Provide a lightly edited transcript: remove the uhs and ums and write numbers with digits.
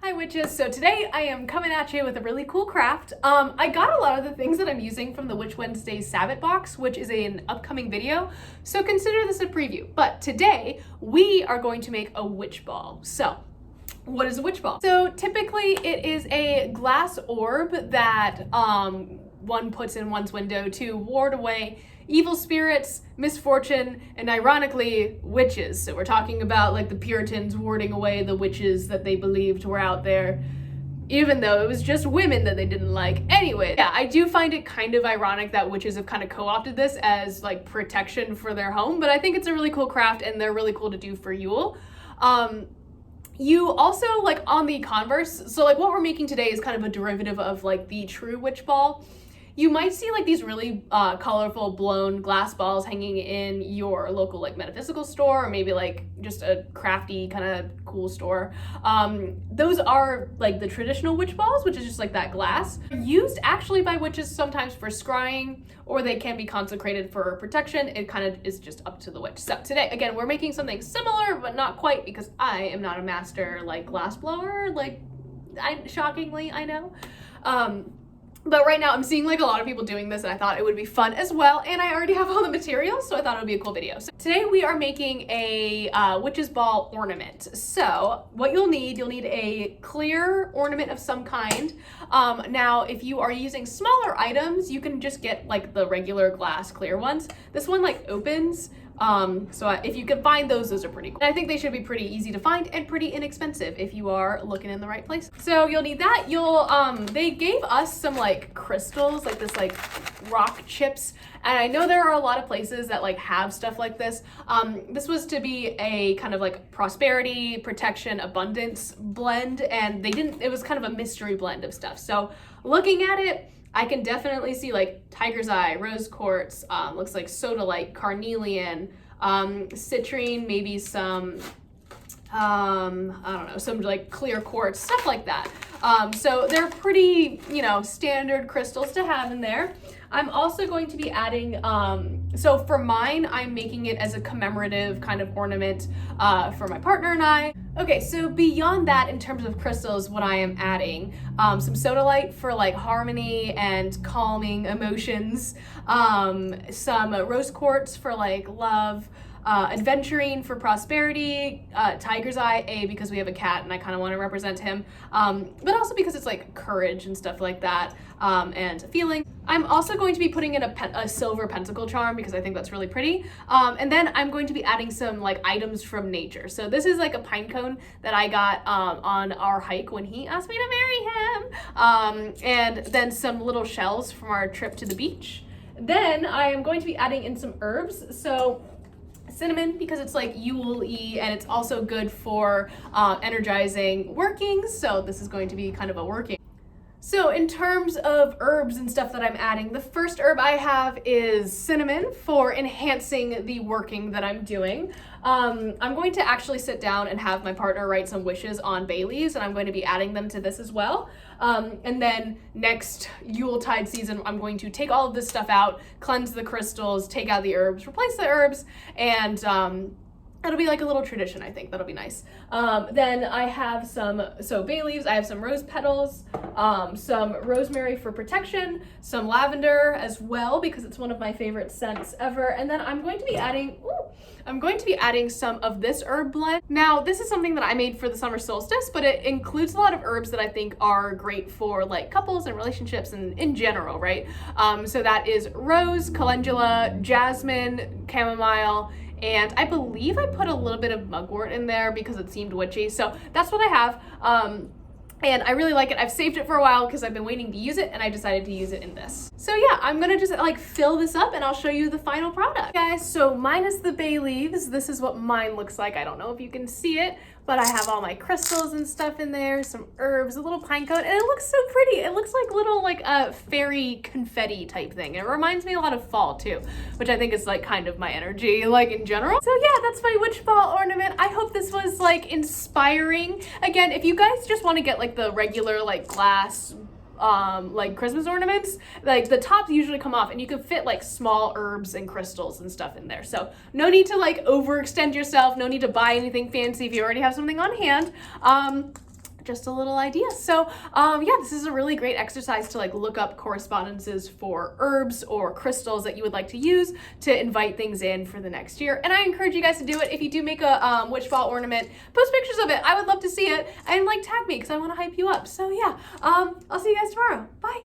Hi witches, so today I am coming at you with a really cool craft. I got a lot of the things that I'm using from the Witch Wednesday Sabbath box, which is an upcoming video, so consider this a preview. But today we are going to make a witch ball. So what is a witch ball? So typically it is a glass orb that one puts in one's window to ward away evil spirits, misfortune, and ironically, witches. So we're talking about like the Puritans warding away the witches that they believed were out there, even though it was just women that they didn't like. Anyway, yeah, I do find it kind of ironic that witches have kind of co-opted this as like protection for their home, but I think it's a really cool craft and they're really cool to do for Yule. You also, like on the converse, so like what we're making today is kind of a derivative of like the true witch ball. You might see like these really colorful blown glass balls hanging in your local like metaphysical store, or maybe like just a crafty kind of cool store. Those are like the traditional witch balls, which is just like that glass. Used actually by witches sometimes for scrying, or they can be consecrated for protection. It kind of is just up to the witch. So today, again, we're making something similar, but not quite, because I am not a master like glass blower, like shockingly, I know. But right now I'm seeing like a lot of people doing this and I thought it would be fun as well, and I already have all the materials, so I thought it would be a cool video. So today we are making a witch's ball ornament. So what you'll need a clear ornament of some kind. Now if you are using smaller items, you can just get like the regular glass clear ones. This one like opens. If you can find those are pretty cool. And I think they should be pretty easy to find and pretty inexpensive if you are looking in the right place. So you'll need that. They gave us some like crystals, like this like rock chips. And I know there are a lot of places that like have stuff like this. This was to be a kind of like prosperity, protection, abundance blend. And it was kind of a mystery blend of stuff. So looking at it, I can definitely see like tiger's eye, rose quartz, looks like sodalite, carnelian, citrine, maybe some, I don't know, some like clear quartz, stuff like that. So they're pretty, standard crystals to have in there. I'm also going to be adding, so for mine, I'm making it as a commemorative kind of ornament for my partner and I. Okay, so beyond that, in terms of crystals, what I am adding, some sodalite for like harmony and calming emotions, some rose quartz for like love, adventuring for prosperity, tiger's eye, because we have a cat and I kind of want to represent him, but also because it's like courage and stuff like that, and feeling. I'm also going to be putting in a silver pentacle charm because I think that's really pretty. And then I'm going to be adding some like items from nature. So this is like a pine cone that I got on our hike when he asked me to marry him. And then some little shells from our trip to the beach. Then I am going to be adding in some herbs. So cinnamon, because it's like Yule-y and it's also good for energizing workings. So this is going to be kind of a working. So in terms of herbs and stuff that I'm adding, the first herb I have is cinnamon for enhancing the working that I'm doing. I'm going to actually sit down and have my partner write some wishes on bay leaves, and I'm going to be adding them to this as well. And then next Yuletide season, I'm going to take all of this stuff out, cleanse the crystals, take out the herbs, replace the herbs, and it'll be like a little tradition, I think. That'll be nice. Then I have bay leaves, I have some rose petals, some rosemary for protection, some lavender as well, because it's one of my favorite scents ever. And then I'm going to be adding some of this herb blend. Now, this is something that I made for the summer solstice, but it includes a lot of herbs that I think are great for like couples and relationships and in general, right? So that is rose, calendula, jasmine, chamomile, and I believe I put a little bit of mugwort in there because it seemed witchy. So that's what I have. And I really like it. I've saved it for a while because I've been waiting to use it, and I decided to use it in this. So yeah, I'm gonna just like fill this up and I'll show you the final product. Guys, so minus the bay leaves, this is what mine looks like. I don't know if you can see it, but I have all my crystals and stuff in there, some herbs, a little pine cone, and it looks so pretty. It looks like little like a fairy confetti type thing. It reminds me a lot of fall too, which I think is like kind of my energy like in general. So yeah, that's my witch ball ornament. I hope this was like inspiring. Again, if you guys just want to get like the regular like glass like Christmas ornaments, like the tops usually come off and you can fit like small herbs and crystals and stuff in there. So no need to like overextend yourself, no need to buy anything fancy if you already have something on hand. just a little idea. So yeah, this is a really great exercise to like look up correspondences for herbs or crystals that you would like to use to invite things in for the next year. And I encourage you guys to do it. If you do make a witch ball ornament, post pictures of it. I would love to see it, and like tag me because I want to hype you up. So yeah, I'll see you guys tomorrow. Bye.